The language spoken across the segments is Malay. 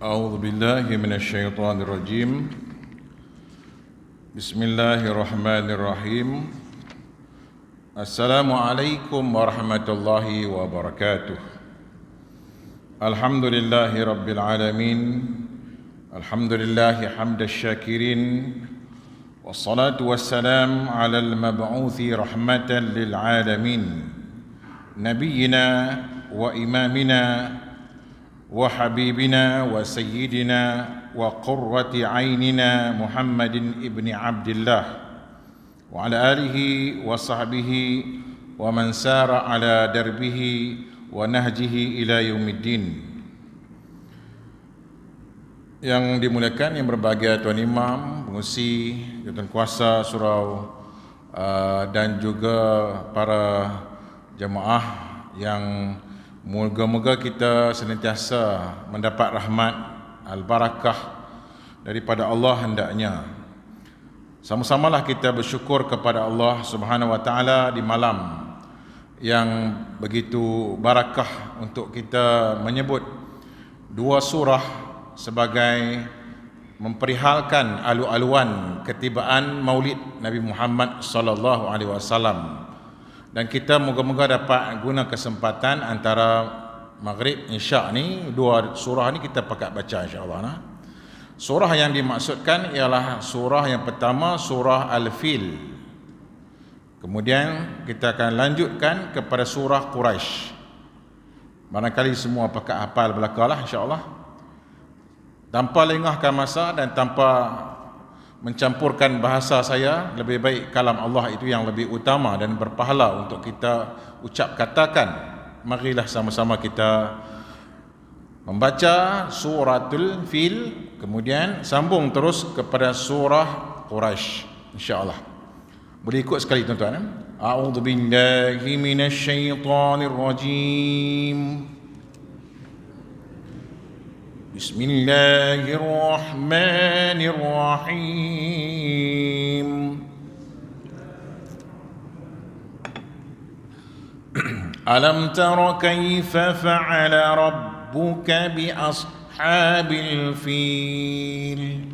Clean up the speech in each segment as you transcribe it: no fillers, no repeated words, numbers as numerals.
أعوذ بالله من الشيطان الرجيم بسم الله الرحمن الرحيم السلام عليكم ورحمة الله وبركاته الحمد لله رب العالمين الحمد لله حمد الشاكرين والصلاة والسلام على المبعوث رحمة للعالمين نبينا وإمامنا وحبيبنا وسيدنا وقرة عيننا محمد ابن عبد الله وعلى آله وصحبه ومن سار على دربه ونهجه إلى يوم الدين. Yang dimuliakan, yang berbahagia Tuan Imam, pengurusi, Tuan Kuasa Surau dan juga para jemaah yang moga-moga kita senantiasa mendapat rahmat al-barakah daripada Allah hendaknya. Sama-samalah kita bersyukur kepada Allah Subhanahu wa taala di malam yang begitu barakah untuk kita menyebut dua surah sebagai memperihalkan alu-aluan ketibaan Maulid Nabi Muhammad sallallahu alaihi wasallam. Dan kita moga-moga dapat guna kesempatan antara Maghrib Isyak ni, dua surah ni kita pakat baca insya-Allah. Surah yang dimaksudkan ialah surah yang pertama, surah Al-Fil. Kemudian kita akan lanjutkan kepada surah Quraisy. Barangkali semua pakat hafal belakalah insya-Allah. Tanpa lengahkan masa dan tanpa mencampurkan bahasa saya, lebih baik kalam Allah itu yang lebih utama dan berpahala untuk kita ucap katakan. Marilah sama-sama kita membaca suratul Fil, kemudian sambung terus kepada surah Quraisy insya-Allah. Boleh ikut sekali tuan-tuan. A'udzu billahi minasyaitonir rajim. Bismillahirrahmanirrahim. Alam tara kaifa fa'ala rabbuka bi ashabil fil.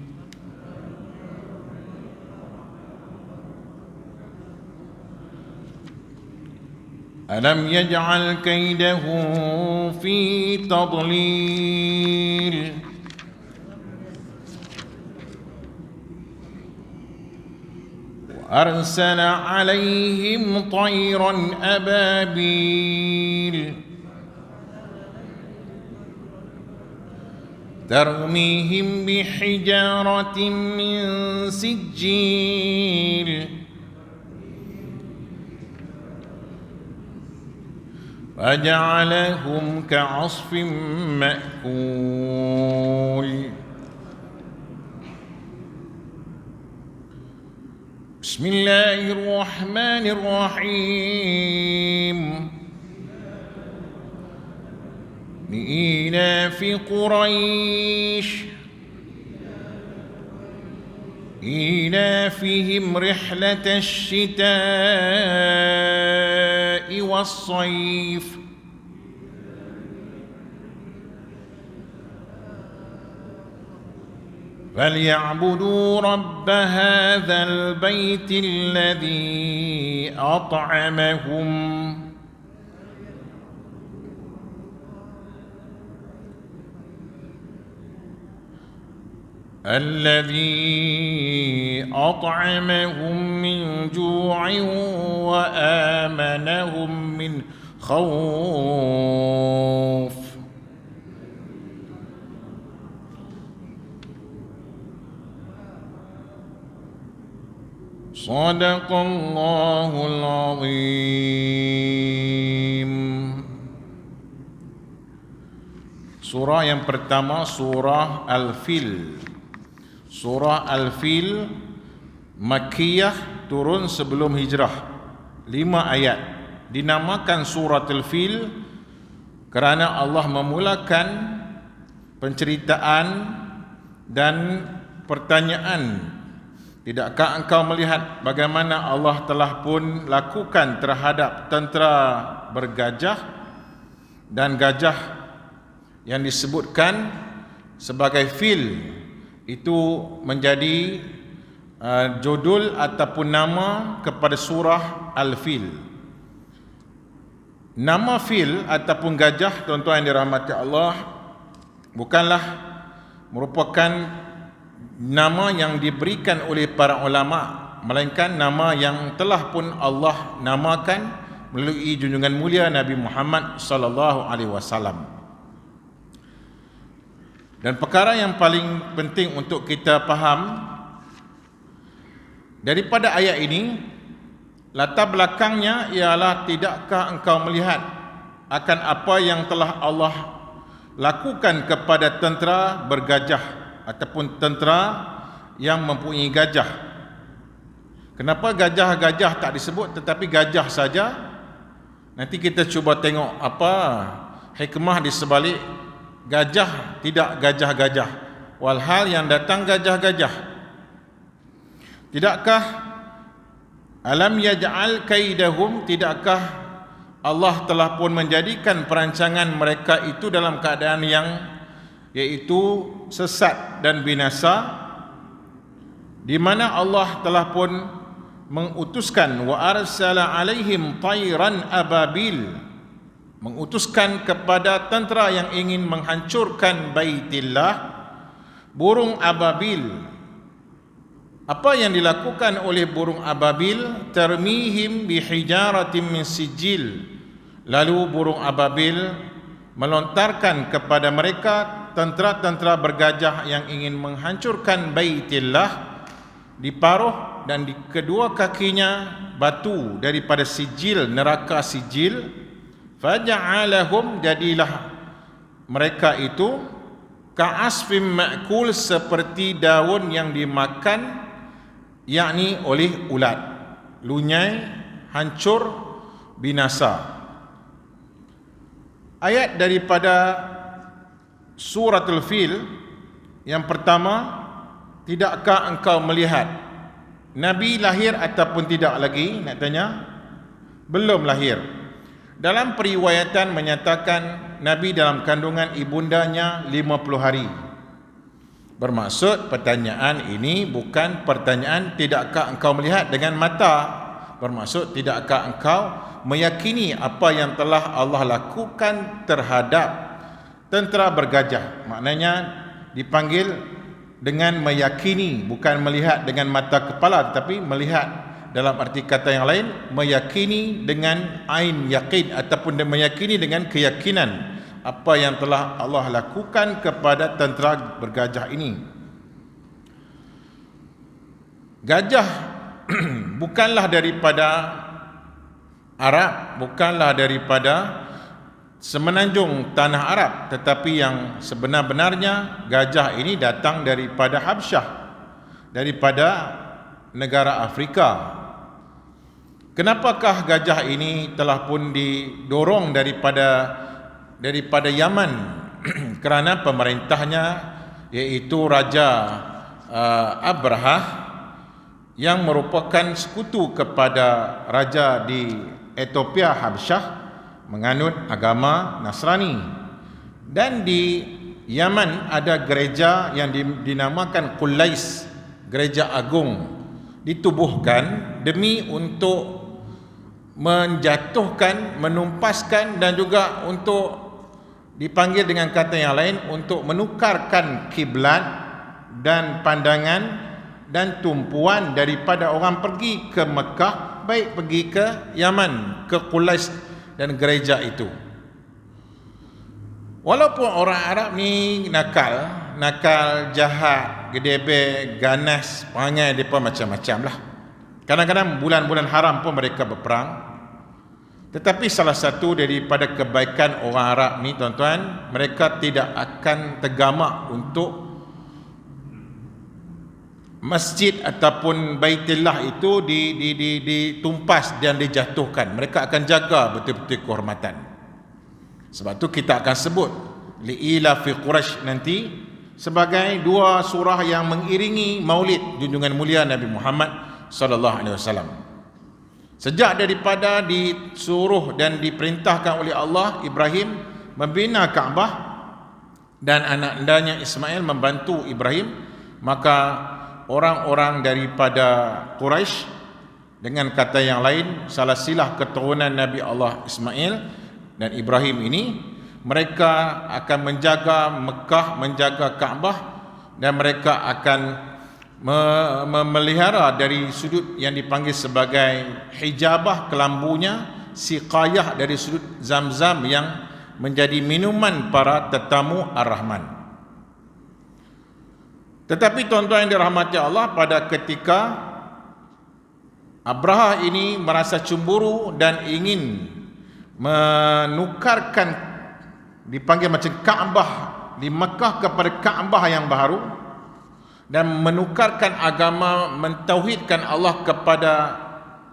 Alam yaj'al kaidahum fi tadlil. Wa arsala 'alaihim tayran ababil tarmihim bihijaratin min sijil. فَجَعَلَهُمْ كَعَصْفٍ مَأْكُولٍ. بسم الله الرحمن الرحيم. لإيلاف قريش إيلافهم رحلة الشتاء والصيف فليعبدوا رب هذا البيت الذي أطعمهم من جوع وآمنهم من خوف. صدق الله العظيم. Surah yang pertama, surah Al-Fil. Surah Al-Fil Makkiyah, turun sebelum hijrah, 5 ayat. Dinamakan surah Al-Fil kerana Allah memulakan penceritaan dan pertanyaan. Tidakkah engkau melihat bagaimana Allah telah pun lakukan terhadap tentera bergajah dan gajah yang disebutkan sebagai fil itu menjadi judul ataupun nama kepada surah Al-Fil. Nama fil ataupun gajah, tuan-tuan yang dirahmati Allah, bukanlah merupakan nama yang diberikan oleh para ulama, melainkan nama yang telah pun Allah namakan melalui junjungan mulia Nabi Muhammad sallallahu alaihi wasallam. Dan perkara yang paling penting untuk kita faham daripada ayat ini, latar belakangnya ialah, tidakkah engkau melihat akan apa yang telah Allah lakukan kepada tentera bergajah ataupun tentera yang mempunyai gajah? Kenapa gajah-gajah tak disebut tetapi gajah saja? Nanti kita cuba tengok apa hikmah di sebalik gajah tidak gajah-gajah, walhal yang datang gajah-gajah. Tidakkah alam yaj'al kaidahum, tidakkah Allah telah pun menjadikan perancangan mereka itu dalam keadaan yang iaitu sesat dan binasa, di mana Allah telah pun mengutuskan wa arsala alaihim tayran ababil, mengutuskan kepada tentera yang ingin menghancurkan Baitillah burung ababil. Apa yang dilakukan oleh burung ababil? Tarmihim bihijaratin min sijil. Lalu burung ababil melontarkan kepada mereka tentera-tentera bergajah yang ingin menghancurkan Baitillah, diparuh dan di kedua kakinya batu daripada sijil, neraka sijil. Faja'alahum, jadilah mereka itu ka'asfim ma'kul, seperti daun yang dimakan, yakni oleh ulat, lunyai, hancur, binasa. Ayat daripada suratul Fil yang pertama, tidakkah engkau melihat? Nabi lahir ataupun tidak lagi? Nak tanya, belum lahir. Dalam periwayatan menyatakan Nabi dalam kandungan ibundanya 50 hari. Bermaksud pertanyaan ini bukan pertanyaan tidakkah engkau melihat dengan mata. Bermaksud tidakkah engkau meyakini apa yang telah Allah lakukan terhadap tentera bergajah. Maknanya dipanggil dengan meyakini, bukan melihat dengan mata kepala, tetapi melihat dalam arti kata yang lain, meyakini dengan ain yakin ataupun meyakini dengan keyakinan apa yang telah Allah lakukan kepada tentera bergajah ini. Gajah bukanlah daripada Arab, bukanlah daripada semenanjung tanah Arab, tetapi yang sebenar-benarnya gajah ini datang daripada Habsyah, daripada negara Afrika. Kenapakah gajah ini telah pun didorong daripada Yaman? Kerana pemerintahnya iaitu Raja Abrahah, yang merupakan sekutu kepada raja di Ethiopia Habsyah, menganut agama Nasrani. Dan di Yaman ada gereja yang dinamakan Qulais, gereja agung, ditubuhkan demi untuk menjatuhkan, menumpaskan, dan juga untuk dipanggil dengan kata yang lain, untuk menukarkan kiblat dan pandangan dan tumpuan daripada orang pergi ke Mekah, baik pergi ke Yaman, ke Qulais dan gereja itu. Walaupun orang Arab ni nakal, jahat, gedebek, ganas, perangai mereka macam-macam lah. Kadang-kadang bulan-bulan haram pun mereka berperang. Tetapi salah satu daripada kebaikan orang Arab ni, tuan-tuan, mereka tidak akan tergamak untuk masjid ataupun Baitillah itu ditumpas dan dijatuhkan. Mereka akan jaga betul-betul kehormatan. Sebab tu kita akan sebut li'ila fi Quraisy nanti sebagai dua surah yang mengiringi maulid junjungan mulia Nabi Muhammad sallallahu alaihi wasallam. Sejak daripada disuruh dan diperintahkan oleh Allah Ibrahim membina Kaabah, dan anak-anaknya Ismail membantu Ibrahim, maka orang-orang daripada Quraisy, dengan kata yang lain salah silah keturunan Nabi Allah Ismail dan Ibrahim ini, mereka akan menjaga Mekah, menjaga Kaabah, dan mereka akan memelihara dari sudut yang dipanggil sebagai hijabah, kelambunya, siqayah dari sudut Zam-Zam yang menjadi minuman para tetamu Ar-Rahman. Tetapi tuan-tuan yang dirahmati Allah, pada ketika Abraha ini merasa cemburu dan ingin menukarkan, dipanggil macam Kaabah di Mekah kepada Kaabah yang baru, dan menukarkan agama, mentauhidkan Allah kepada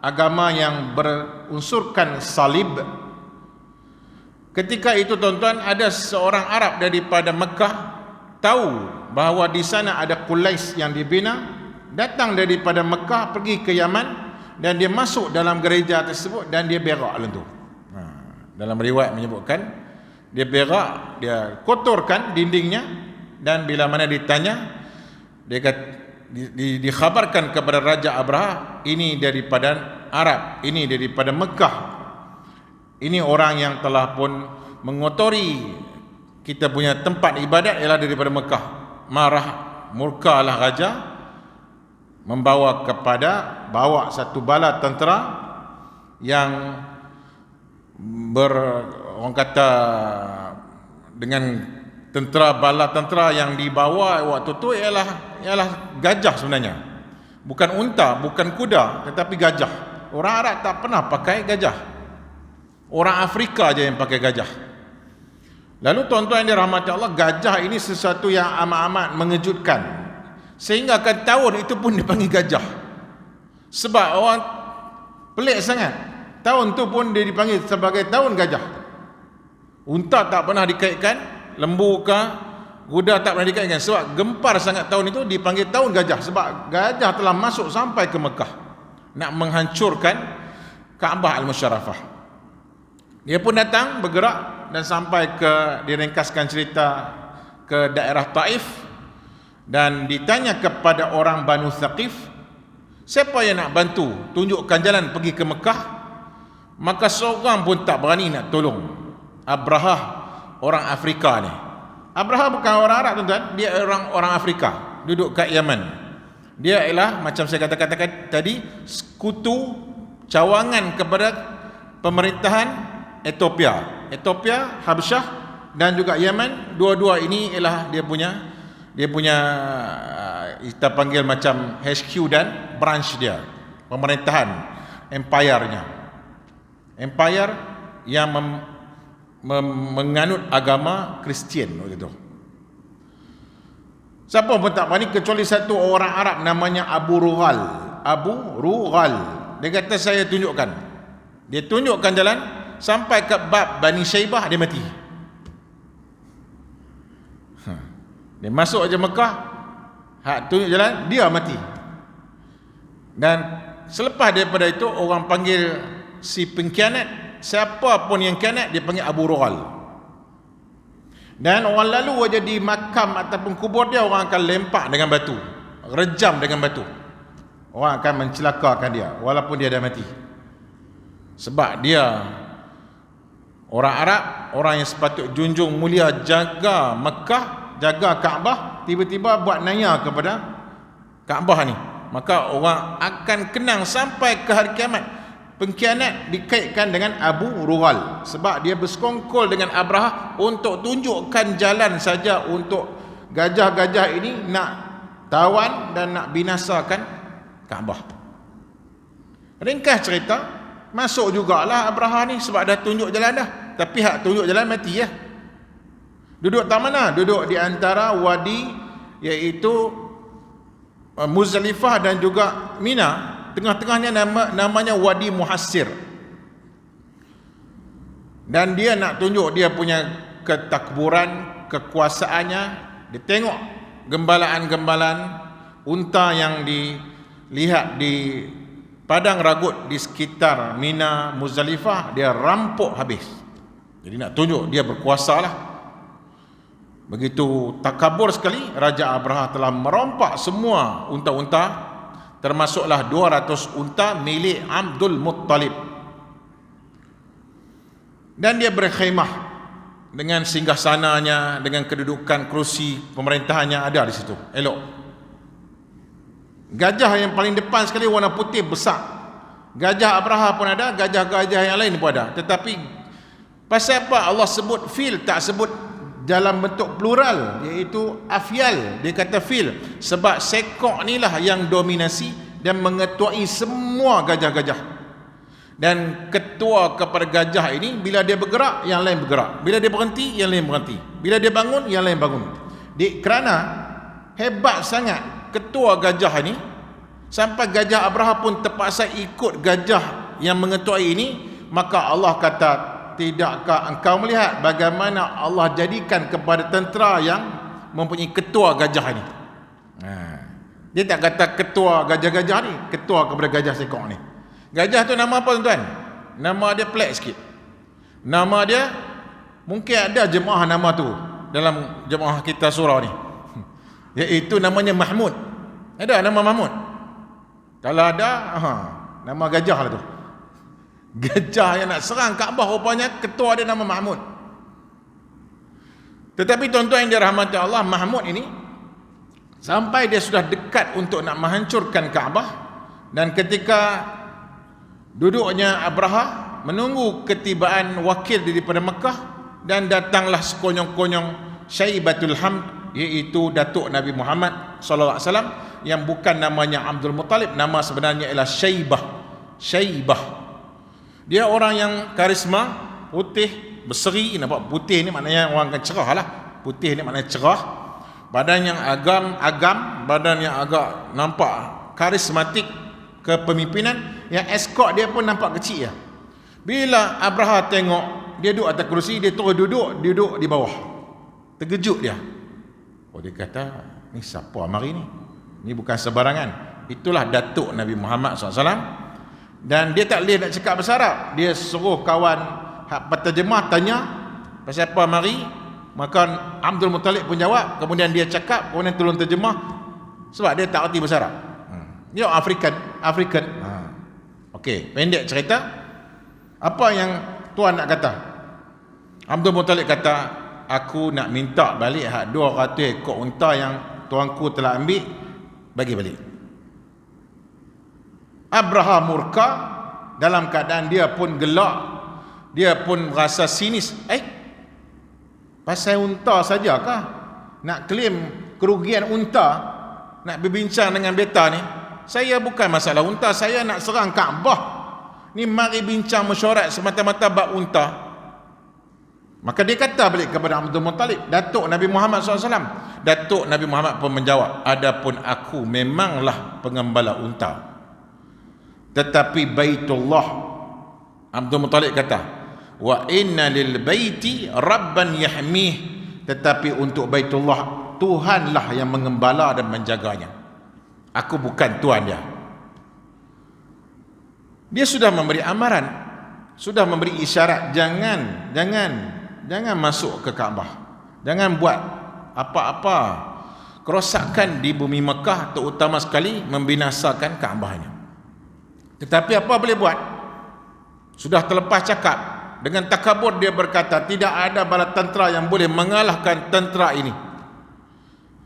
agama yang berunsurkan salib. Ketika itu tuan-tuan, ada seorang Arab daripada Mekah tahu bahawa di sana ada Qulais yang dibina, datang daripada Mekah pergi ke Yaman, dan dia masuk dalam gereja tersebut dan dia berak lentur. Dalam riwayat menyebutkan dia berak, dia kotorkan dindingnya, dan bila mana ditanya, dia kata, dikhabarkan kepada Raja Abraha, ini daripada Arab, ini daripada Mekah, ini orang yang telah pun mengotori kita punya tempat ibadat ialah daripada Mekah. Marah, murkalah raja, bawa satu bala tentera yang orang kata dengan bala tentera yang dibawa waktu tu ialah gajah sebenarnya. Bukan unta, bukan kuda, tetapi gajah. Orang Arab tak pernah pakai gajah. Orang Afrika aja yang pakai gajah. Lalu tuan-tuan yang dirahmati Allah, gajah ini sesuatu yang amat-amat mengejutkan, sehingga akan tahun itu pun dipanggil gajah. Sebab orang pelik sangat, tahun tu pun dia dipanggil sebagai tahun gajah. Unta tak pernah dikaitkan, lembu ke kuda tak pernah dikaitkan. Sebab gempar sangat tahun itu dipanggil tahun gajah, sebab gajah telah masuk sampai ke Mekah nak menghancurkan Kaabah Al-Musyarrafah. Dia pun datang bergerak dan sampai ke, diringkaskan cerita, ke daerah Taif, dan ditanya kepada orang Banu Thaqif, siapa yang nak bantu tunjukkan jalan pergi ke Mekah? Maka seorang pun tak berani nak tolong Abraha, orang Afrika ni. Abraha bukan orang Arab tuan-tuan, dia orang Afrika, duduk kat Yaman. Dia ialah macam saya katakan tadi, sekutu cawangan kepada pemerintahan Ethiopia, Habsyah dan juga Yaman. Dua-dua ini ialah dia punya kita panggil macam HQ dan branch dia, pemerintahan, empire-nya. Empire yang menganut agama Kristian waktu itu. Siapa pun tak berani kecuali satu orang Arab namanya Abu Rughal. Dia kata, saya tunjukkan. Dia tunjukkan jalan sampai ke bab Bani Syaibah, dia mati. Dia masuk aja Mekah, tunjuk jalan, dia mati. Dan selepas daripada itu, orang panggil si pengkhianat, siapa pun yang khianat dia panggil Abu Rughal. Dan orang lalu aja di makam ataupun kubur dia, orang akan lempak dengan batu, rejam dengan batu. Orang akan mencelakakan dia walaupun dia dah mati. Sebab dia orang Arab, orang yang sepatut junjung mulia, jaga Mekah, jaga Kaabah, tiba-tiba buat naya kepada Kaabah ni, maka orang akan kenang sampai ke hari kiamat. Pengkhianat dikaitkan dengan Abu Rughal, sebab dia bersekongkol dengan Abraha untuk tunjukkan jalan saja untuk gajah-gajah ini nak tawan dan nak binasakan Kaabah. Ringkas cerita, masuk jugalah Abraha ni sebab dah tunjuk jalan dah. Tapi hak tunjuk jalan mati ya. Duduk tak mana? Duduk di antara wadi, iaitu Muzdalifah dan juga Mina. Tengah-tengahnya namanya Wadi Muhassir. Dan dia nak tunjuk dia punya ketakburan, kekuasaannya. Dia tengok gembalaan-gembalaan unta yang dilihat di padang ragut di sekitar Mina, Muzdalifah, dia rampok habis. Jadi nak tunjuk dia berkuasa lah. Begitu takabur sekali, Raja Abraha telah merompak semua unta-unta, termasuklah 200 unta milik Abdul Muttalib. Dan dia berkhemah dengan singgasananya, dengan kedudukan kerusi pemerintahannya ada di situ, elok. Gajah yang paling depan sekali warna putih besar. Gajah Abraha pun ada, gajah-gajah yang lain pun ada. Tetapi pasal apa Allah sebut fil, tak sebut dalam bentuk plural, iaitu afial. Dia kata fil sebab sekok ni lah yang dominasi dan mengetuai semua gajah-gajah. Dan ketua kepada gajah ini, bila dia bergerak, yang lain bergerak. Bila dia berhenti, yang lain berhenti. Bila dia bangun, yang lain bangun. Kerana hebat sangat ketua gajah ini, sampai gajah Abraha pun terpaksa ikut gajah yang mengetuai ini. Maka Allah kata, tidakkah engkau melihat bagaimana Allah jadikan kepada tentera yang mempunyai ketua gajah ini? Dia tak kata ketua gajah-gajah ni, ketua kepada gajah sekok ni. Gajah tu nama apa tuan-tuan? Nama dia pelik sikit. Nama dia, mungkin ada jemaah nama tu dalam jemaah kita surau ni, iaitu namanya Mahmud. Ada nama Mahmud? Kalau ada, nama gajah lah tu. Gajah yang nak serang Kaabah rupanya ketua dia nama Mahmud. Tetapi tuan-tuan yang dirahmati Allah, Mahmud ini sampai dia sudah dekat untuk nak menghancurkan Kaabah, dan ketika duduknya Abraha menunggu ketibaan wakil daripada Mekah, dan datanglah sekonyong-konyong Syaibatul Hamd, iaitu datuk Nabi Muhammad sallallahu alaihi wasallam, yang bukan namanya Abdul Muttalib, nama sebenarnya ialah Syaibah. Dia orang yang karisma, putih, berseri. Nampak putih ni maknanya orang akan cerah lah. Putih ni maknanya cerah. Badan yang agam, badan yang agak nampak karismatik kepemimpinan. Yang eskort dia pun nampak kecil ya. Bila Abraha tengok dia duduk atas kerusi, dia terus duduk di bawah. Terkejut dia. Dia kata, ni siapa mari ni? Ni bukan sebarangan. Itulah datuk Nabi Muhammad SAW. Dan dia tak boleh nak cakap bahasa Arab. Dia suruh kawan penterjemah tanya pasal apa mari. Maka Abdul Muttalib pun jawab. Kemudian dia cakap, kemudian tolong terjemah, sebab dia tak erti bahasa Arab. Dia African. Okey, pendek cerita. Apa yang tuan nak kata? Abdul Muttalib kata, aku nak minta balik 200 ekor unta yang tuanku telah ambil, bagi balik. Abraha murka, dalam keadaan dia pun gelak, dia pun rasa sinis. Pasal unta sajakah nak claim kerugian unta, nak berbincang dengan beta ni? Saya bukan masalah unta, saya nak serang Kaabah ni, mari bincang mesyuarat semata-mata bab unta. Maka dia kata balik kepada Abdul Muttalib, datuk Nabi Muhammad SAW. Datuk Nabi Muhammad pun menjawab, adapun aku memanglah pengembala unta, tetapi Baitullah, Abdul Muttalib kata, wa inna lil baiti rabban yahmih, tetapi untuk Baitullah Tuhanlah yang mengembala dan menjaganya. Aku bukan tuan dia. Dia sudah memberi amaran, sudah memberi isyarat, jangan masuk ke Kaabah, jangan buat apa-apa kerosakan di bumi Mekah, terutama sekali membinasakan Kaabahnya. Tetapi apa boleh buat? Sudah terlepas cakap. Dengan takabur dia berkata, tidak ada bala tentera yang boleh mengalahkan tentera ini,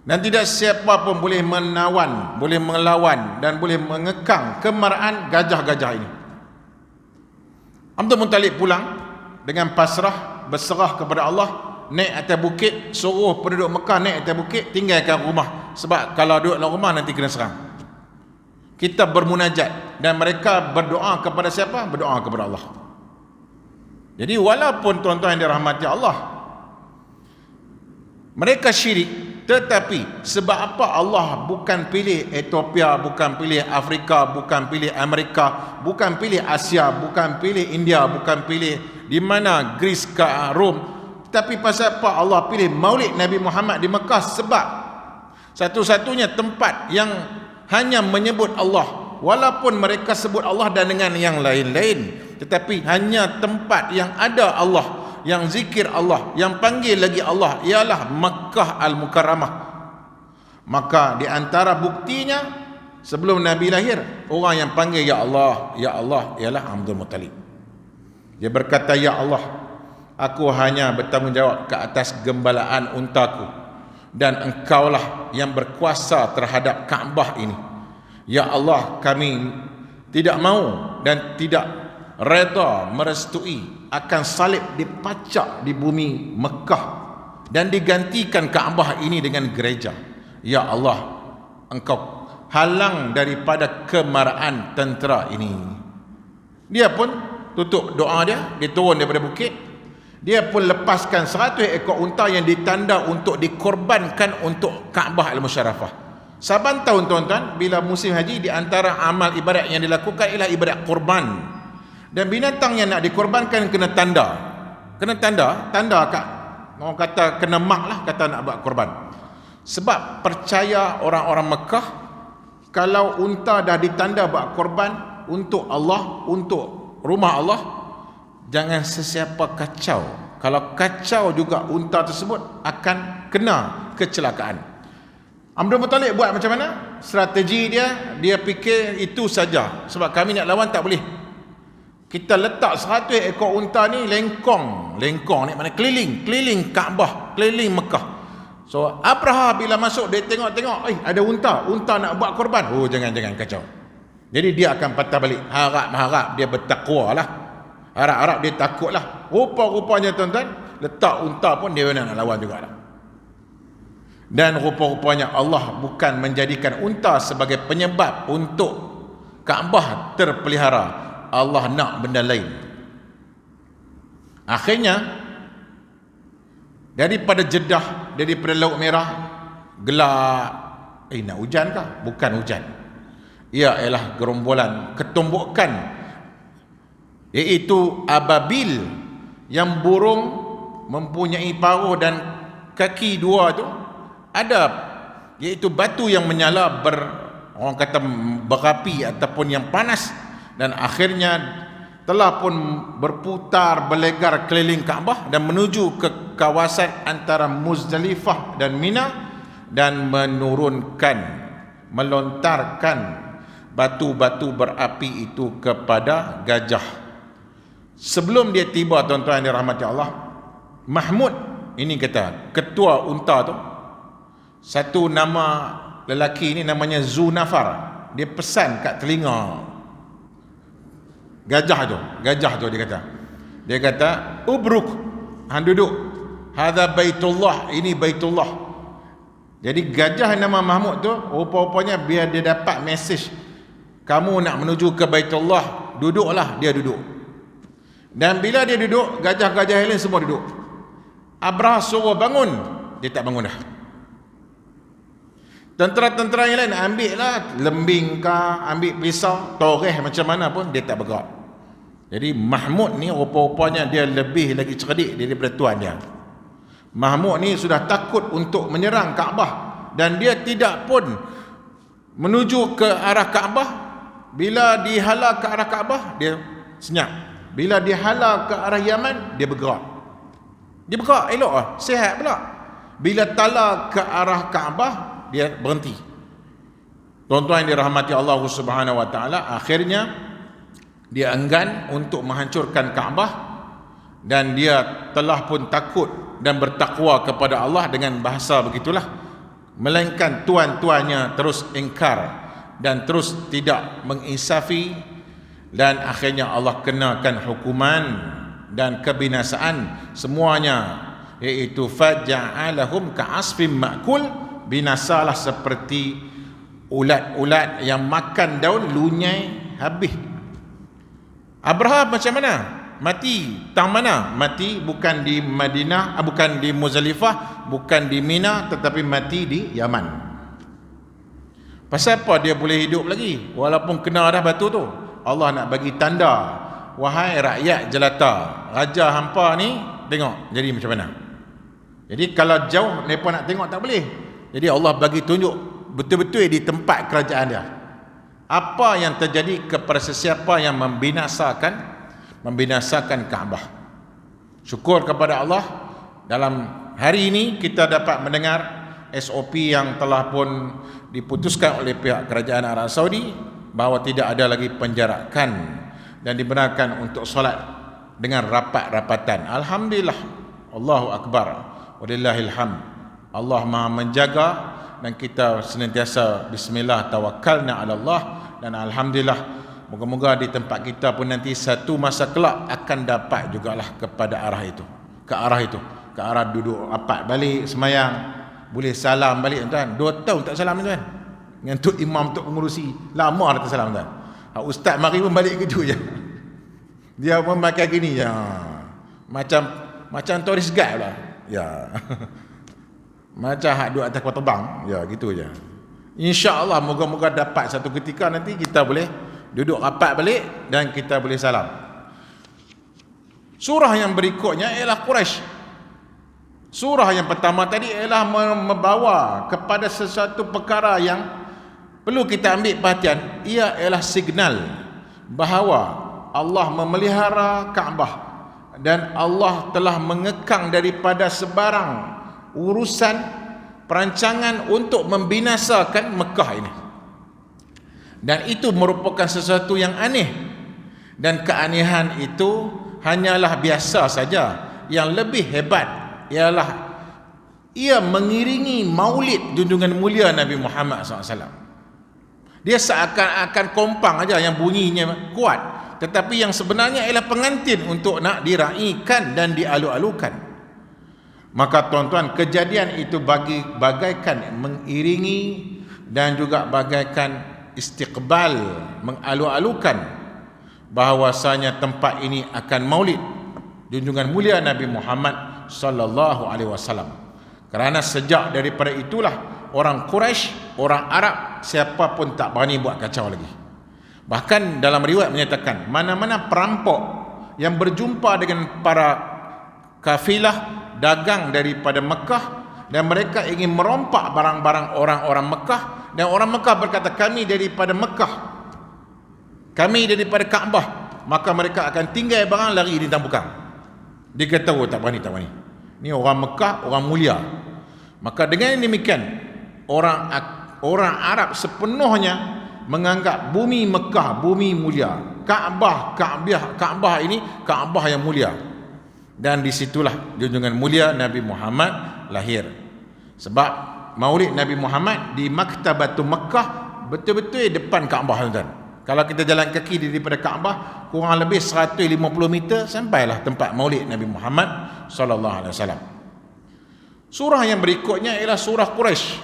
dan tidak siapa pun boleh menawan, boleh melawan dan boleh mengekang kemarahan gajah-gajah ini. Abdul Muttalib pulang dengan pasrah, berserah kepada Allah, naik atas bukit, suruh penduduk Mekah naik atas bukit, tinggalkan rumah, sebab kalau duduk dalam rumah nanti kena serang. Kita bermunajat, dan mereka berdoa kepada siapa? Berdoa kepada Allah. Jadi walaupun tuan-tuan yang dirahmati Allah, mereka syirik, tetapi sebab apa Allah bukan pilih Ethiopia, bukan pilih Afrika, bukan pilih Amerika, bukan pilih Asia, bukan pilih India, bukan pilih di mana Greece ke Rom, tapi pasal apa Allah pilih Maulid Nabi Muhammad di Mekah? Sebab satu-satunya tempat yang hanya menyebut Allah, walaupun mereka sebut Allah dan dengan yang lain-lain, tetapi hanya tempat yang ada Allah yang zikir Allah, yang panggil lagi Allah ialah Makkah Al-Mukarramah. Maka di antara buktinya, sebelum Nabi lahir, orang yang panggil ya Allah ialah Abdul Muttalib. Dia berkata, ya Allah, aku hanya bertanggungjawab ke atas gembalaan untaku, dan engkaulah yang berkuasa terhadap Kaabah ini. Ya Allah, kami tidak mau dan tidak reda merestui akan salib dipacak di bumi Mekah dan digantikan Kaabah ini dengan gereja. Ya Allah, engkau halang daripada kemarahan tentera ini. Dia pun tutup doa dia turun daripada bukit. Dia pun lepaskan 100 ekor unta yang ditanda untuk dikorbankan untuk Kaabah Al-Musyarrafah. Saban tahun tuan-tuan, bila musim haji, di antara amal ibadat yang dilakukan ialah ibadat korban. Dan binatang yang nak dikorbankan kena tanda. Tanda kat orang kata kena mak lah, kata nak buat korban. Sebab percaya orang-orang Mekah, kalau unta dah ditanda buat korban untuk Allah, untuk rumah Allah, jangan sesiapa kacau. Kalau kacau juga unta tersebut akan kena kecelakaan. Abdul Muttalib buat macam mana? Strategi dia fikir itu saja. Sebab kami nak lawan tak boleh. Kita letak 100 ekor unta ni lengkong ni maknanya keliling Kaabah, keliling Mekah. So Abraha bila masuk, dia tengok, ada unta nak buat korban. Oh, jangan kacau. Jadi dia akan patah balik. Harap dia bertakwa lah. Harap dia takut lah. Rupa-rupanya tuan-tuan, letak unta pun dia nak lawan juga lah. Dan rupa-rupanya Allah bukan menjadikan unta sebagai penyebab untuk Kaabah terpelihara. Allah nak benda lain. Akhirnya daripada Jeddah, daripada Laut Merah, gelap. Nak hujan kah? Bukan hujan. Ia ialah gerombolan ketumbukan, iaitu ababil, yang burung mempunyai paruh dan kaki dua tu ada, iaitu batu yang menyala orang kata berapi ataupun yang panas, dan akhirnya telah pun berputar berlegar keliling Kaabah dan menuju ke kawasan antara Muzdalifah dan Mina, dan melontarkan batu-batu berapi itu kepada gajah. Sebelum dia tiba, tuan-tuan yang dirahmati Allah, Mahmud ini kata, ketua unta tu, satu nama lelaki ni namanya Zunafar, dia pesan kat telinga gajah tu dia kata ubruk, hang duduk, hadza baitullah, ini baitullah. Jadi gajah nama Mahmud tu rupa-rupanya biar dia dapat mesej, kamu nak menuju ke baitullah, duduklah. Dia duduk, dan bila dia duduk, gajah-gajah lain semua duduk. Abraha suruh bangun, dia tak bangun dah. Tentera-tentera yang lain ambil lah lembing kah, ambil pisau, toreh macam mana pun, dia tak bergerak. Jadi Mahmud ni rupa-rupanya dia lebih lagi cerdik daripada tuan dia. Mahmud ni sudah takut untuk menyerang Kaabah, dan dia tidak pun menuju ke arah Kaabah. Bila dihala ke arah Kaabah, dia senyap. Bila dihala ke arah Yaman, dia bergerak. Dia bergerak elok lah, sihat pula. Bila tala ke arah Kaabah, dia berhenti. Tuan-tuan yang dirahmati Allah Subhanahu wa taala, akhirnya dia enggan untuk menghancurkan Kaabah, dan dia telah pun takut dan bertakwa kepada Allah dengan bahasa begitulah. Melainkan tuan-tuannya terus ingkar dan terus tidak menginsafi, dan akhirnya Allah kenakan hukuman dan kebinasaan semuanya, iaitu faja'alahum ka'asfim ma'kul, binasalah seperti ulat-ulat yang makan daun, lunyai habis. Abraham macam mana? Mati tang mana? Mati bukan di Madinah, bukan di Muzdalifah, bukan di Mina, tetapi mati di Yaman. Pasal apa dia boleh hidup lagi walaupun kena dah batu tu? Allah nak bagi tanda, wahai rakyat jelata, raja hampa ni tengok jadi macam mana. Jadi kalau jauh mereka nak tengok tak boleh. Jadi Allah bagi tunjuk betul-betul di tempat kerajaan dia. Apa yang terjadi kepada sesiapa yang membinasakan Kaabah. Syukur kepada Allah, dalam hari ini kita dapat mendengar SOP yang telah pun diputuskan oleh pihak kerajaan Arab Saudi bahawa tidak ada lagi penjarakan dan dibenarkan untuk solat dengan rapat-rapatan. Alhamdulillah, Allahu Akbar, walillahil hamd. Allah Maha menjaga dan kita senantiasa bismillah tawakkalna ala Allah, dan alhamdulillah, moga-moga di tempat kita pun nanti satu masa kelak akan dapat jugalah kepada arah itu, ke arah duduk rapat balik semayang, boleh salam balik tuan. 2 tahun tak salam tuan. Dengan tok imam tok pengurusi lama dah tak salam tuan. Ustaz mari pun balik gitu je. Dia pun pakai gini je. Macam tourist guide lah. Ya. Macam hak duduk atas kapal terbang. Ya, gitu je. Insya-Allah moga-moga dapat satu ketika nanti kita boleh duduk rapat balik dan kita boleh salam. Surah yang berikutnya ialah Quraisy. Surah yang pertama tadi ialah membawa kepada sesuatu perkara yang perlu kita ambil perhatian. Ia ialah signal bahawa Allah memelihara Kaabah dan Allah telah mengekang daripada sebarang urusan perancangan untuk membinasakan Mekah ini. Dan itu merupakan sesuatu yang aneh, dan keanehan itu hanyalah biasa saja. Yang lebih hebat ialah ia mengiringi maulid junjungan mulia Nabi Muhammad SAW. Dia seakan-akan kompang aja yang bunyinya kuat, tetapi yang sebenarnya ialah pengantin untuk nak diraikan dan dialu-alukan. Maka tuan-tuan, kejadian itu bagaikan mengiringi dan juga bagaikan istiqbal, mengalu-alukan bahawasanya tempat ini akan maulid junjungan mulia Nabi Muhammad sallallahu alaihi wasallam. Kerana sejak daripada itulah orang Quraisy, orang Arab, siapa pun tak berani buat kacau lagi. Bahkan dalam riwayat menyatakan, mana-mana perampok yang berjumpa dengan para kafilah dagang daripada Mekah dan mereka ingin merompak barang-barang orang-orang Mekah, dan orang Mekah berkata, kami daripada Mekah, kami daripada Kaabah, maka mereka akan tinggal barang lari di tambukang. Dia kata, oh tak berani. Ni orang Mekah, orang mulia. Maka dengan demikian, orang Arab sepenuhnya menganggap bumi Mekah bumi mulia, Kaabah ini Kaabah yang mulia. Dan disitulah junjungan mulia Nabi Muhammad lahir. Sebab maulid Nabi Muhammad di Maktabatul Mekah betul-betul depan Kaabah tuan. Kalau kita jalan kaki daripada Kaabah kurang lebih 150 meter sampailah tempat maulid Nabi Muhammad sallallahu alaihi wasallam. Surah yang berikutnya ialah surah Quraisy.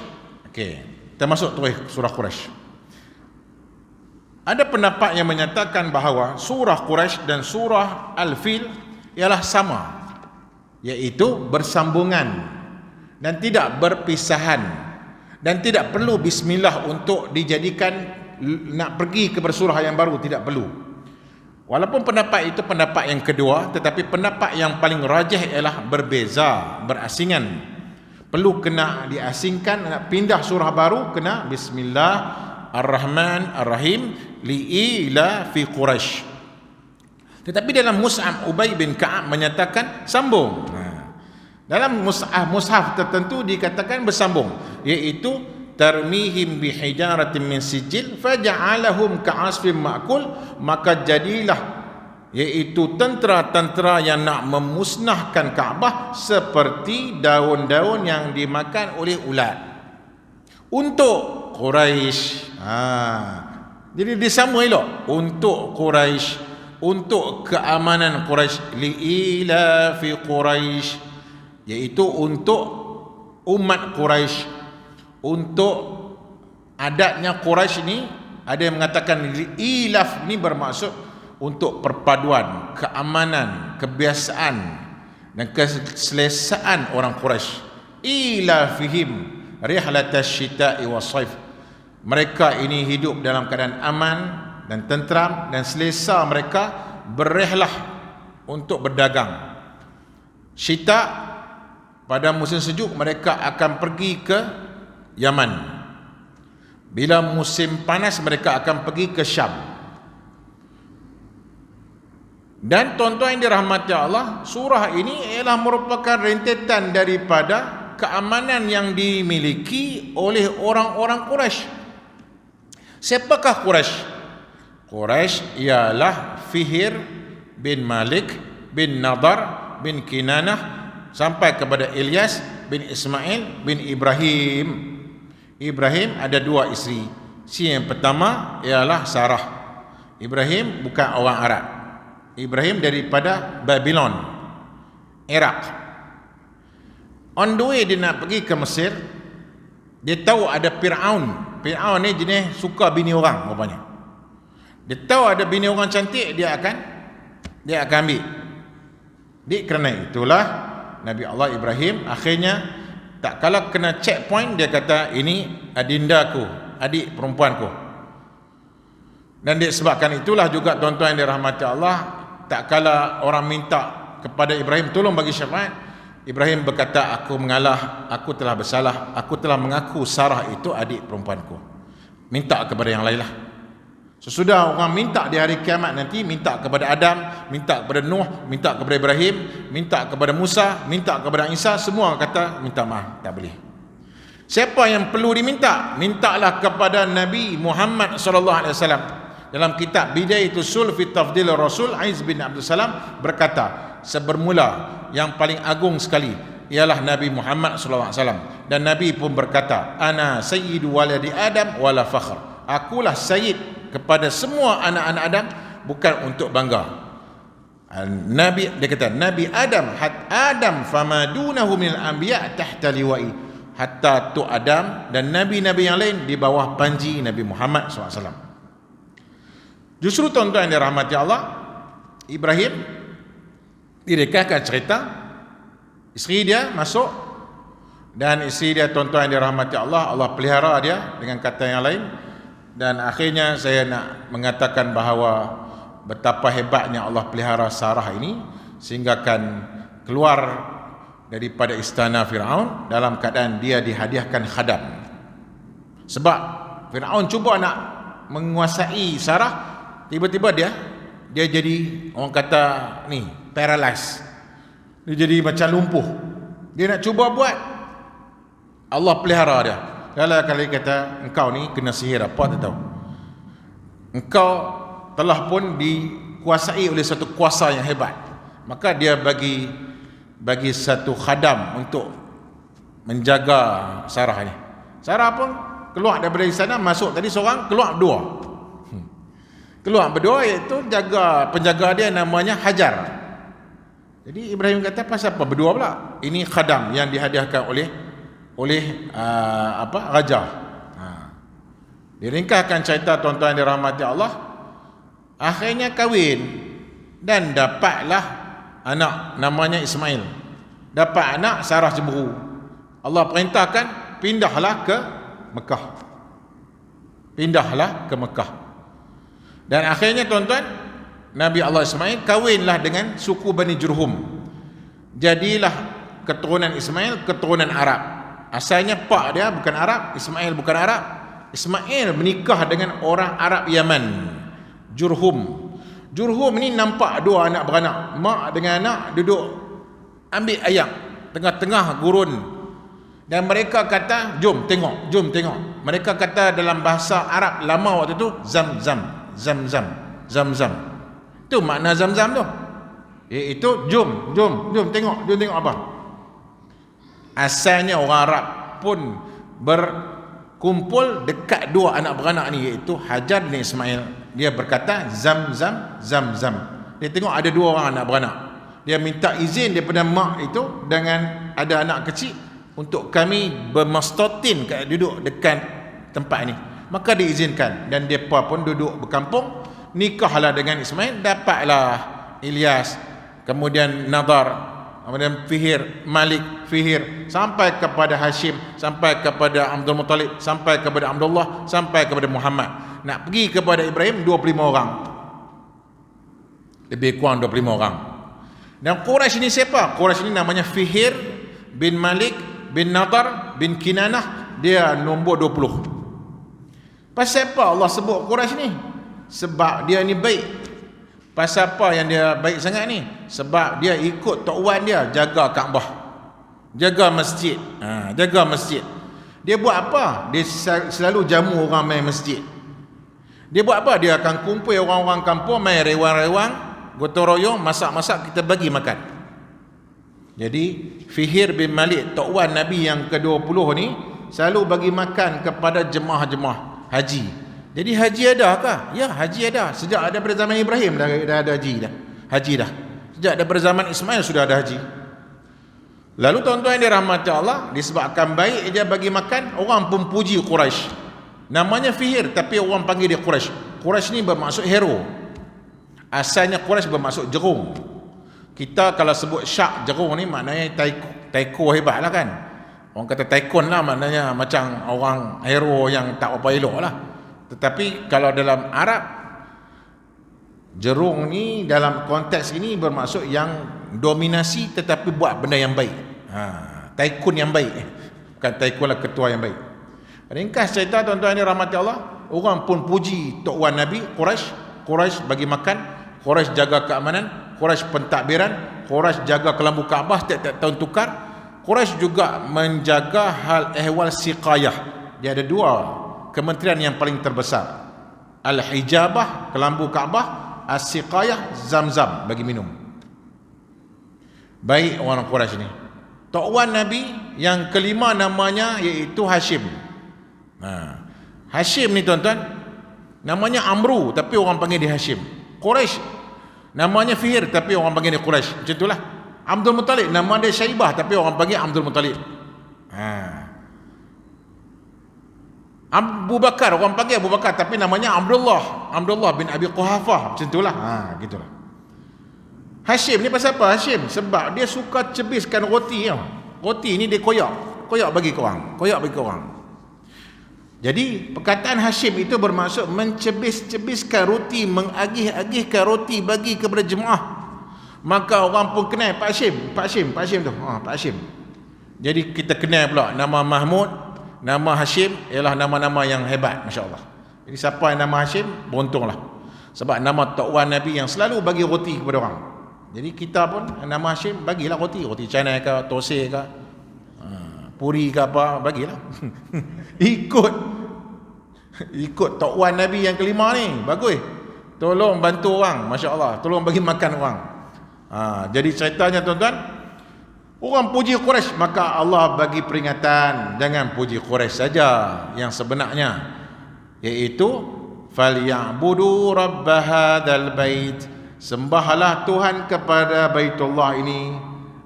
Okey, kita masuk terus surah Quraisy. Ada pendapat yang menyatakan bahawa surah Quraisy dan surah Al-Fil ialah sama, iaitu bersambungan dan tidak berpisahan, dan tidak perlu bismillah untuk dijadikan nak pergi ke surah yang baru, tidak perlu. Walaupun pendapat itu pendapat yang kedua, tetapi pendapat yang paling rajih ialah berbeza, berasingan. Perlu kena diasingkan, nak pindah surah baru kena Bismillahirrahmanirrahim li'ila fi Quraisy. Tetapi dalam Mus'haf Ubay bin Ka'ab menyatakan sambung. Dalam mushaf tertentu dikatakan bersambung, iaitu tarmihim bihijaratin min sijil faja'alahum ka'asfin ma'kul, maka jadilah iaitu tentera-tentera yang nak memusnahkan Kaabah seperti daun-daun yang dimakan oleh ulat. Untuk Quraisy, jadi disambung elok, untuk Quraisy, untuk keamanan Quraisy, li'ila fi Quraisy, iaitu untuk umat Quraisy, untuk adatnya Quraisy ni. Ada yang mengatakan ilaf ni bermaksud untuk perpaduan, keamanan, kebiasaan dan keselesaan orang Quraisy. Ilafihim rihlatash syita'i was-saif, mereka ini hidup dalam keadaan aman dan tenteram dan selesa mereka berrihlah untuk berdagang. Syita, pada musim sejuk mereka akan pergi ke Yaman. Bila musim panas mereka akan pergi ke Syam. Dan tuan-tuan yang dirahmati Allah, surah ini ialah merupakan rentetan daripada keamanan yang dimiliki oleh orang-orang Quraisy. Siapakah Quraisy? Quraisy ialah Fihr bin Malik bin Nadar bin Kinanah sampai kepada Ilyas bin Ismail bin Ibrahim. Ibrahim ada 2 isteri. Si yang pertama ialah Sarah. Ibrahim bukan orang Arab. Ibrahim daripada Babylon, Iraq. On the way dia nak pergi ke Mesir, dia tahu ada Fir'aun. Fir'aun ni jenis suka bini orang rupanya. Dia tahu ada bini orang cantik, dia akan ambil. Kerana itulah Nabi Allah Ibrahim akhirnya tak kala kena checkpoint, dia kata ini adindaku, adik perempuanku. Dan disebabkan itulah juga tuan-tuan yang dirahmati Allah, tak kala orang minta kepada Ibrahim tolong bagi syafaat, Ibrahim berkata, aku mengalah, aku telah bersalah, aku telah mengaku Sarah itu adik perempuanku. Minta kepada yang lain lah. Sesudah orang minta di hari kiamat nanti, minta kepada Adam, minta kepada Nuh, minta kepada Ibrahim, minta kepada Musa, minta kepada Isa, semua kata minta maaf, tak boleh. Siapa yang perlu diminta? Mintalah kepada Nabi Muhammad SAW. Dalam kitab Bidayatul Usul fi Tafdhil Rasul, Aiz bin Abdul Salam berkata, sebermula yang paling agung sekali ialah Nabi Muhammad SAW. Dan Nabi pun berkata, ana sayyidu waladi Adam wala fakhr. Akulah sayyid kepada semua anak-anak Adam, bukan untuk bangga. Nabi, dia kata, Nabi Adam, Adam famadunahu minal anbiya tahta liwa'i. Hatta tu Adam dan Nabi-Nabi yang lain di bawah panji Nabi Muhammad SAW. Justru tuan-tuan yang dirahmati Allah, Ibrahim direkahkan cerita, isteri dia masuk, dan isteri dia tuan-tuan yang dirahmati Allah, Allah pelihara dia dengan kata yang lain. Dan akhirnya saya nak mengatakan bahawa betapa hebatnya Allah pelihara Sarah ini, sehingga kan keluar daripada istana Fir'aun dalam keadaan dia dihadiahkan khadam. Sebab Fir'aun cuba nak menguasai Sarah, tiba-tiba dia jadi, orang kata ni, paralyzed. Dia jadi macam lumpuh. Dia nak cuba buat, Allah pelihara dia. Kalau kali kata engkau ni kena sihir apa, tak tahu. Engkau telah pun dikuasai oleh satu kuasa yang hebat. Maka dia bagi satu khadam untuk menjaga Sarah ni. Sarah pun keluar daripada sana, masuk tadi seorang, keluar 2. Keluar berdua, iaitu penjaga dia namanya Hajar. Jadi Ibrahim kata, pasal apa berdua pula? Ini khadam yang dihadiahkan oleh raja. Diringkaskan cerita tuan-tuan yang dirahmati Allah, akhirnya kahwin dan dapatlah anak namanya Ismail. Dapat anak, Sarah cemburu. Allah perintahkan pindahlah ke Mekah. Dan akhirnya tuan-tuan, Nabi Allah Ismail kahwinlah dengan suku Bani Jurhum. Jadilah keturunan Ismail keturunan Arab. Asalnya pak dia bukan Arab, Ismail bukan Arab. Ismail menikah dengan orang Arab Yaman, Jurhum. Jurhum ni nampak 2 anak beranak, mak dengan anak duduk ambil ayam tengah-tengah gurun. Dan mereka kata, jom tengok. Mereka kata dalam bahasa Arab lama waktu tu, Zamzam. Itu makna Zamzam tu. Iaitu jom tengok apa. Asalnya orang Arab pun berkumpul dekat 2 anak beranak ni, iaitu Hajar dan Ismail. Dia berkata Zamzam. Dia tengok ada 2 orang anak beranak. Dia minta izin daripada mak itu dengan ada anak kecil untuk kami bermastotin duduk dekat tempat ini. Maka diizinkan, dan mereka pun duduk berkampung, nikahlah dengan Ismail, dapatlah Ilyas, kemudian Nadar, kemudian Malik, sampai kepada Hashim, sampai kepada Abdul Muttalib, sampai kepada Abdullah, sampai kepada Muhammad. Nak pergi kepada Ibrahim 25 orang, lebih kurang 25 orang. Dan Quraisy ini siapa? Quraisy ini namanya Fihr bin Malik bin Nadar bin Kinanah. Dia nombor 20. Pasal apa Allah sebut Quraisy ni? Sebab dia ni baik. Pasal apa yang dia baik sangat ni? Sebab dia ikut tok wan dia jaga Kaabah, jaga masjid. Jaga masjid. Dia buat apa? Dia selalu jamu orang main masjid. Dia buat apa? Dia akan kumpul orang-orang kampung, main rewang-rewang, gotong royong, masak-masak, kita bagi makan. Jadi Fihir bin Malik, tok wan Nabi yang ke-20 ni, selalu bagi makan kepada jemaah-jemaah haji. Jadi haji ada kah? Ya, haji ada. Sejak daripada zaman Ibrahim dah ada haji dah. Haji dah. Sejak daripada zaman Ismail sudah ada haji. Lalu tuan-tuan yang dirahmati Allah, disebabkan baik dia bagi makan, orang pun puji Quraisy. Namanya Fihir tapi orang panggil dia Quraisy. Quraisy ni bermaksud hero. Asalnya Quraisy bermaksud jerung. Kita kalau sebut syak jerung ni maknanya taiko hebat lah kan. Orang kata taikon lah, maknanya macam orang hero yang tak apa elok lah. Tetapi kalau dalam Arab, jerung ni dalam konteks ini bermaksud yang dominasi tetapi buat benda yang baik. Taikun yang baik. Bukan taikun lah, ketua yang baik. Ringkas cerita tuan-tuan ini rahmati Allah, orang pun puji tok wan Nabi Quraisy. Quraisy bagi makan, Quraisy jaga keamanan, Quraisy pentadbiran, Quraisy jaga kelambu Kaabah tiap-tiap tahun tukar. Quraisy juga menjaga hal ehwal siqayah. Dia ada dua kementerian yang paling terbesar. Al-Hijabah, kelambu Kaabah, As-Siqayah, Zam-Zam bagi minum. Baik orang Quraisy ni. Tok wan Nabi yang kelima namanya iaitu Hashim. Hashim ni tuan-tuan, namanya Amru tapi orang panggil dia Hashim. Quraisy namanya Fihir tapi orang panggil dia Quraisy. Macam itulah. Abdul Muttalib nama dia Syaibah tapi orang panggil Abdul Muttalib. Abu Bakar orang panggil Abu Bakar tapi namanya Abdullah bin Abi Quhafah. Macam itulah. Gitulah. Hashim ni pasal apa Hashim? Sebab dia suka cebiskan roti tau. Roti ni dia koyak bagi korang. Jadi perkataan Hashim itu bermaksud mencebis-cebiskan roti, mengagih-agihkan roti bagi kepada jemaah. Maka orang pun kenal Pak Hashim tu. Pak Hashim. Jadi kita kenal pula nama Mahmud, nama Hashim ialah nama-nama yang hebat, masya-Allah. Jadi siapa yang nama Hashim, beruntunglah. Sebab nama tok wan Nabi yang selalu bagi roti kepada orang. Jadi kita pun nama Hashim bagilah roti canai ke, tosai ke, puri ke apa, bagilah. ikut tok wan Nabi yang kelima ni, bagus. Tolong bantu orang, masya-Allah. Tolong bagi makan orang. Jadi ceritanya tuan-tuan, orang puji Quraisy, maka Allah bagi peringatan, jangan puji Quraisy saja. Yang sebenarnya iaitu falyabudu rabb hadzal bait, sembahlah Tuhan kepada Baitullah ini,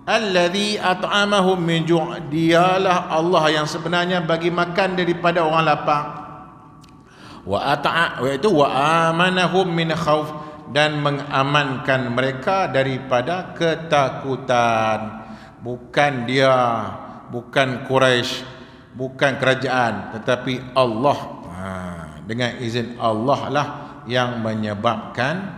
alladzi at'amahum min ju', dialah Allah yang sebenarnya bagi makan daripada orang lapar, wa amanahum min khauf, dan mengamankan mereka daripada ketakutan. Bukan dia, bukan Quraisy, bukan kerajaan, tetapi Allah. Dengan izin Allah lah yang menyebabkan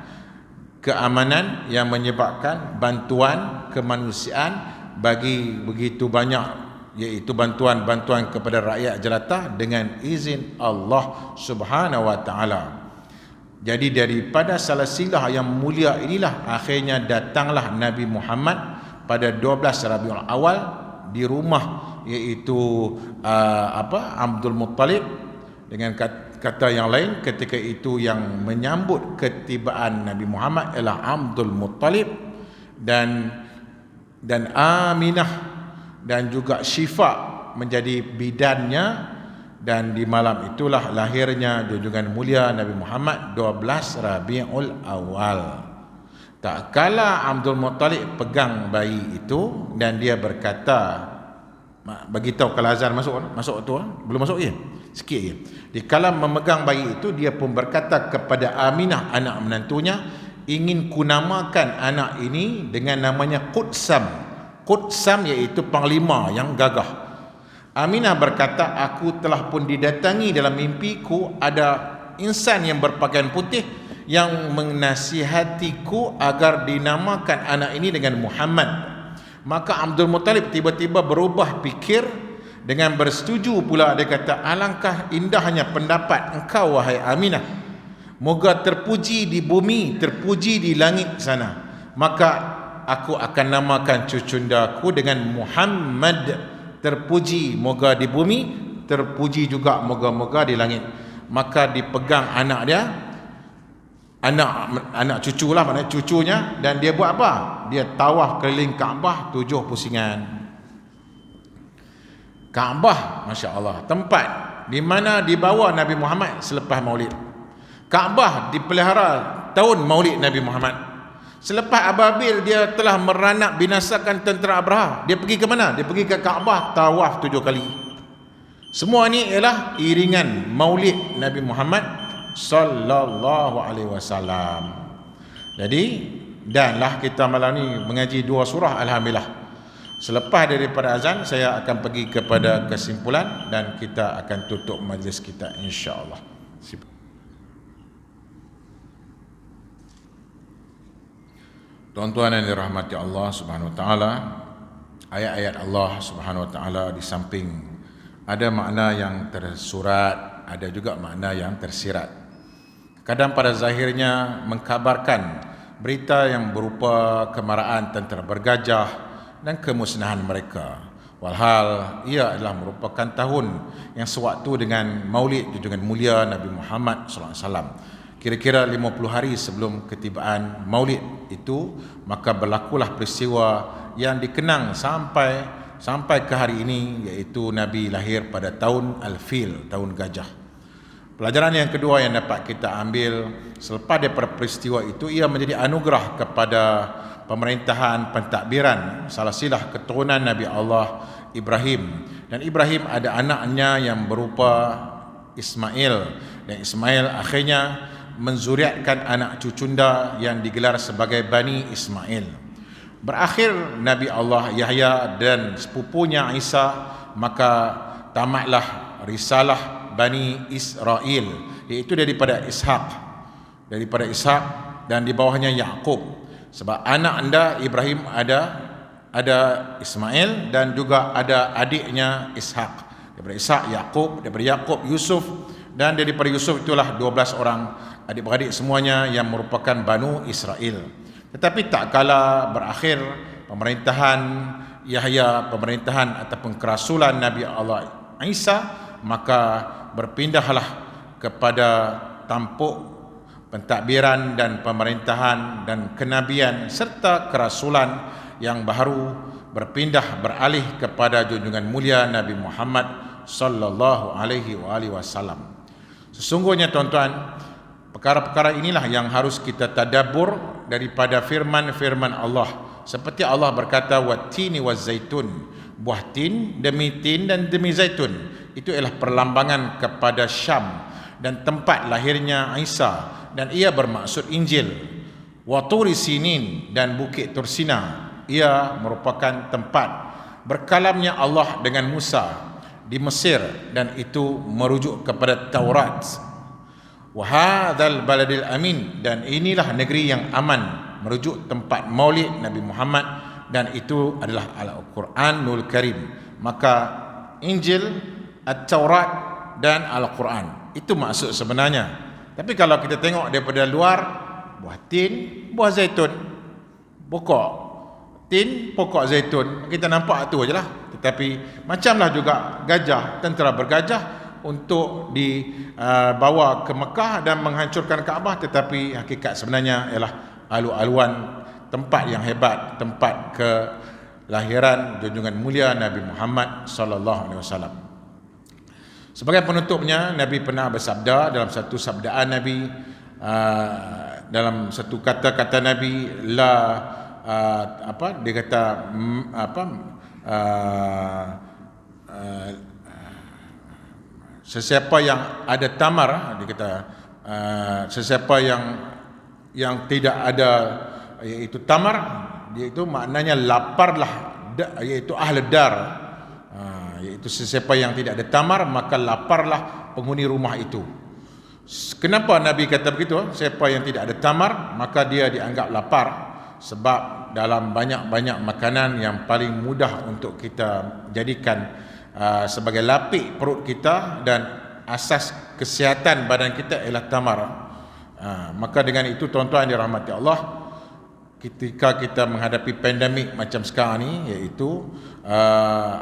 keamanan, yang menyebabkan bantuan kemanusiaan bagi begitu banyak, iaitu bantuan kepada rakyat jelata dengan izin Allah Subhanahu wa taala. Jadi daripada salasilah yang mulia inilah akhirnya datanglah Nabi Muhammad pada 12 Rabiul Awal di rumah iaitu Abdul Muttalib. Dengan kata yang lain, ketika itu yang menyambut ketibaan Nabi Muhammad ialah Abdul Muttalib dan Aminah dan juga Syifa menjadi bidannya. Dan di malam itulah lahirnya junjungan mulia Nabi Muhammad 12 Rabiul Awal. Tak kala Abdul Muttalib pegang bayi itu dan dia berkata, bagi tahu kalau azan masuk tu belum masuk ya, sikit je. Di kala memegang bayi itu, dia pun berkata kepada Aminah anak menantunya, ingin kunamakan anak ini dengan namanya Qudsam. Qudsam iaitu panglima yang gagah. Aminah berkata, aku telah pun didatangi dalam mimpiku ada insan yang berpakaian putih yang menasihatiku agar dinamakan anak ini dengan Muhammad. Maka Abdul Muttalib tiba-tiba berubah fikir dengan bersetuju pula. Dia kata, alangkah indahnya pendapat engkau wahai Aminah. moga terpuji di bumi, terpuji di langit sana. Maka aku akan namakan cucundaku dengan Muhammad, terpuji moga di bumi, terpuji juga moga-moga di langit. Maka dipegang anak dia, anak cucu lah, maknanya cucunya, dan dia buat apa? Dia tawaf keliling Kaabah 7 pusingan. Kaabah, Masya Allah, tempat di mana dibawa Nabi Muhammad selepas maulid. Kaabah dipelihara tahun maulid Nabi Muhammad. Selepas Ababil dia telah meranak binasakan tentera Abraha, dia pergi ke mana? Dia pergi ke Kaabah, tawaf 7 kali. Semua ini ialah iringan maulid Nabi Muhammad sallallahu alaihi wasallam. Jadi, danlah kita malam ni mengaji 2 surah, alhamdulillah. Selepas daripada azan, saya akan pergi kepada kesimpulan dan kita akan tutup majlis kita, insya-Allah. Tuan-tuan yang dirahmati Allah Subhanahu wa taala, ayat-ayat Allah Subhanahu wa taala di samping ada makna yang tersurat, ada juga makna yang tersirat. Kadang pada zahirnya mengkabarkan berita yang berupa kemarahan tentera bergajah dan kemusnahan mereka. Walhal ia adalah merupakan tahun yang sewaktu dengan maulid junjungan mulia Nabi Muhammad SAW. Kira-kira 50 hari sebelum ketibaan maulid itu, maka berlakulah peristiwa yang dikenang sampai ke hari ini, iaitu Nabi lahir pada tahun Al-Fil, tahun gajah. Pelajaran yang kedua yang dapat kita ambil selepas daripada peristiwa itu, ia menjadi anugerah kepada pemerintahan pentadbiran silsilah keturunan Nabi Allah Ibrahim. Dan Ibrahim ada anaknya yang berupa Ismail, dan Ismail akhirnya menzuriatkan anak cucunda yang digelar sebagai Bani Ismail. Berakhir Nabi Allah Yahya dan sepupunya Isa, maka tamatlah risalah Bani Israel, iaitu daripada Ishak dan di bawahnya Yakub. Sebab anak anda Ibrahim ada Ismail dan juga ada adiknya Ishak. Daripada Ishak Yakub, daripada Yakub Yusuf, dan daripada Yusuf itulah 12 orang adik-beradik semuanya yang merupakan Banu Israel. Tetapi tak kala berakhir pemerintahan Yahya, pemerintahan ataupun kerasulan Nabi Allah Isa, maka berpindahlah kepada tampuk pentadbiran dan pemerintahan dan kenabian serta kerasulan yang baru beralih kepada junjungan mulia Nabi Muhammad sallallahu alaihi wasallam. Sesungguhnya tuan-tuan, perkara-perkara inilah yang harus kita tadabbur daripada firman-firman Allah. Seperti Allah berkata, wattini wazzaitun, buah tin demi tin dan demi zaitun. Itu ialah perlambangan kepada Syam dan tempat lahirnya Isa, dan ia bermaksud Injil. Wa turi sinin, dan bukit Tursina, ia merupakan tempat berkalamnya Allah dengan Musa di Mesir, dan itu merujuk kepada Taurat. Wa hadzal baladil amin, dan inilah negeri yang aman, merujuk tempat maulid Nabi Muhammad, dan itu adalah Al-Quranul Karim. Maka Injil, At-Taurat dan Al-Quran, itu maksud sebenarnya. Tapi kalau kita tengok daripada luar, buah tin, buah zaitun, pokok tin, pokok zaitun, kita nampak tu ajalah. Tetapi macamlah juga gajah, tentera bergajah untuk dibawa ke Mekah dan menghancurkan Kaabah, tetapi hakikat sebenarnya ialah alu-aluan tempat yang hebat, tempat kelahiran junjungan mulia Nabi Muhammad sallallahu alaihi wasallam. Sebagai penutupnya, Nabi pernah bersabda dalam satu sabdaan Nabi, dalam satu kata-kata Nabi, dia kata sesiapa yang ada tamar, dia kata sesiapa yang tidak ada iaitu tamar, iaitu maknanya laparlah, iaitu ahli dar, iaitu sesiapa yang tidak ada tamar maka laparlah penghuni rumah itu. Kenapa Nabi kata begitu? Siapa yang tidak ada tamar maka dia dianggap lapar, sebab dalam banyak-banyak makanan yang paling mudah untuk kita jadikan sebagai lapik perut kita dan asas kesihatan badan kita ialah tamar. Maka dengan itu tuan-tuan yang dirahmati Allah, ketika kita menghadapi pandemik macam sekarang ni, iaitu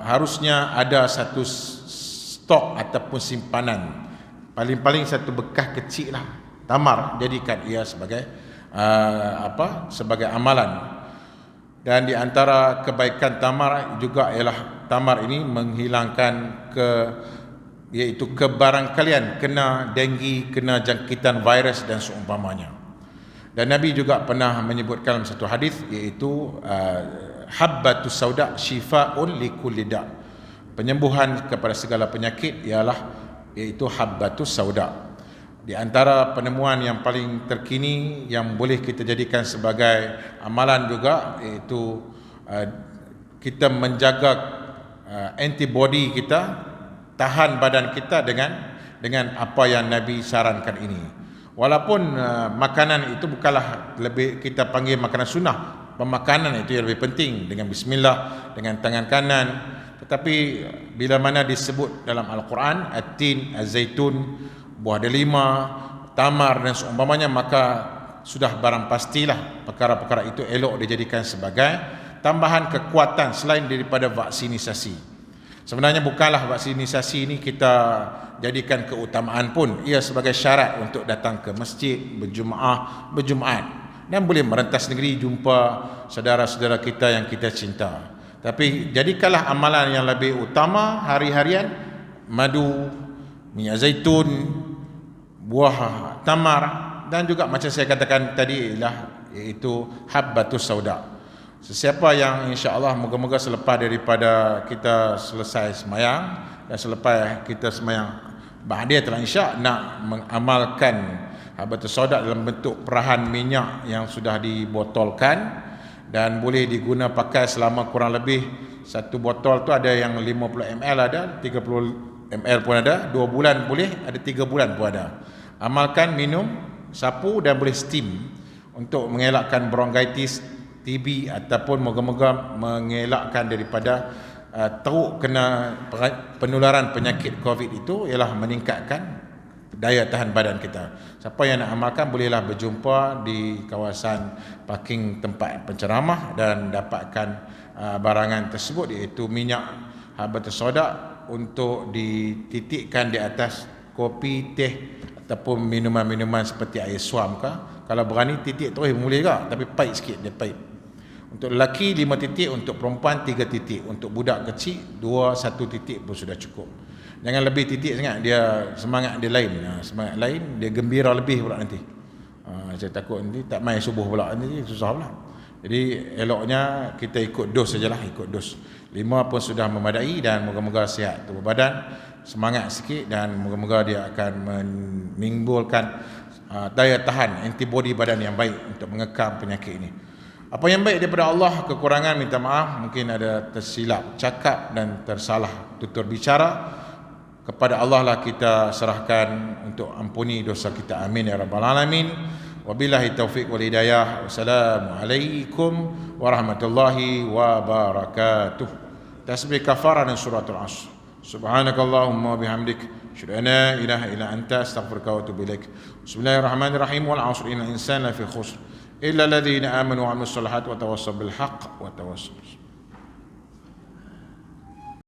harusnya ada satu stok ataupun simpanan, paling-paling satu bekas kecil lah tamar, jadikan ia sebagai sebagai amalan. Dan di antara kebaikan tamar juga ialah tamar ini menghilangkan iaitu kebarangkalian kena denggi, kena jangkitan virus dan seumpamanya. Dan Nabi juga pernah menyebutkan dalam satu hadis, iaitu habbatus sauda syifaun likulli da'. Penyembuhan kepada segala penyakit iaitu habbatus sauda. Di antara penemuan yang paling terkini yang boleh kita jadikan sebagai amalan juga, iaitu kita menjaga antibody kita, tahan badan kita dengan apa yang Nabi sarankan ini. Walaupun makanan itu bukanlah lebih kita panggil makanan sunnah, pemakanan itu yang lebih penting, dengan bismillah, dengan tangan kanan. Tetapi bila mana disebut dalam Al-Quran at-tin, az-zaitun, buah delima, tamar dan seumpamanya, maka sudah barang pastilah perkara-perkara itu elok dijadikan sebagai tambahan kekuatan selain daripada vaksinisasi. Sebenarnya bukanlah vaksinisasi ini kita jadikan keutamaan pun, ia sebagai syarat untuk datang ke masjid, berjumaat dan boleh merentas negeri jumpa saudara-saudara kita yang kita cinta. Tapi jadikanlah amalan yang lebih utama hari-harian, madu, minyak zaitun, buah tamar, dan juga macam saya katakan tadi iaitu habbatus sauda. Sesiapa yang insya-Allah moga-moga selepas daripada kita selesai semayang dan selepas kita semayang ba'diyah telah insya nak mengamalkan habbatus sauda dalam bentuk perahan minyak yang sudah dibotolkan dan boleh diguna pakai selama kurang lebih satu botol tu ada yang 50 ml ada, 30 ml pun ada, 2 bulan boleh, ada 3 bulan pun ada. Amalkan, minum, sapu dan boleh steam untuk mengelakkan bronkitis, TB ataupun moga-moga mengelakkan daripada teruk kena penularan penyakit COVID itu, ialah meningkatkan daya tahan badan kita. Siapa yang nak amalkan bolehlah berjumpa di kawasan parking tempat penceramah dan dapatkan barangan tersebut, iaitu minyak habbatus sauda untuk dititikkan di atas kopi, teh ataupun minuman-minuman seperti air suam ke. Kalau berani titik terus boleh ke, tapi pahit sikit, dia pahit. Untuk lelaki 5 titik, untuk perempuan 3 titik, untuk budak kecil 1 titik pun sudah cukup. Jangan lebih titik sangat, dia semangat dia lain. Semangat lain, dia gembira lebih pula nanti. Saya takut nanti tak main subuh pula, nanti susah pula. Jadi eloknya kita ikut dos sajalah, ikut dos. 5 pun sudah memadai, dan moga-moga sihat tubuh badan, semangat sikit, dan moga-moga dia akan menimbulkan daya tahan antibody badan yang baik untuk mengekang penyakit ini. Apa yang baik daripada Allah, kekurangan minta maaf, mungkin ada tersilap cakap dan tersalah tutur bicara, kepada Allah lah kita serahkan untuk ampuni dosa kita. Amin ya rabbal alamin. Wabillahi taufiq wal hidayah. Wassalamualaikum warahmatullahi wabarakatuh. Tasbih kafarah dan suratul Asr. Subhanakallahumma bihamdik, asyhadu an la ilaha illa anta, astaghfiruka wa atubu ilaik. Bismillahirrahmanirrahim. Wal 'asr innal insana lafi khusr illa alladhina amanu wa 'amilus solihati wa tawassaw bil haqq wa tawassaw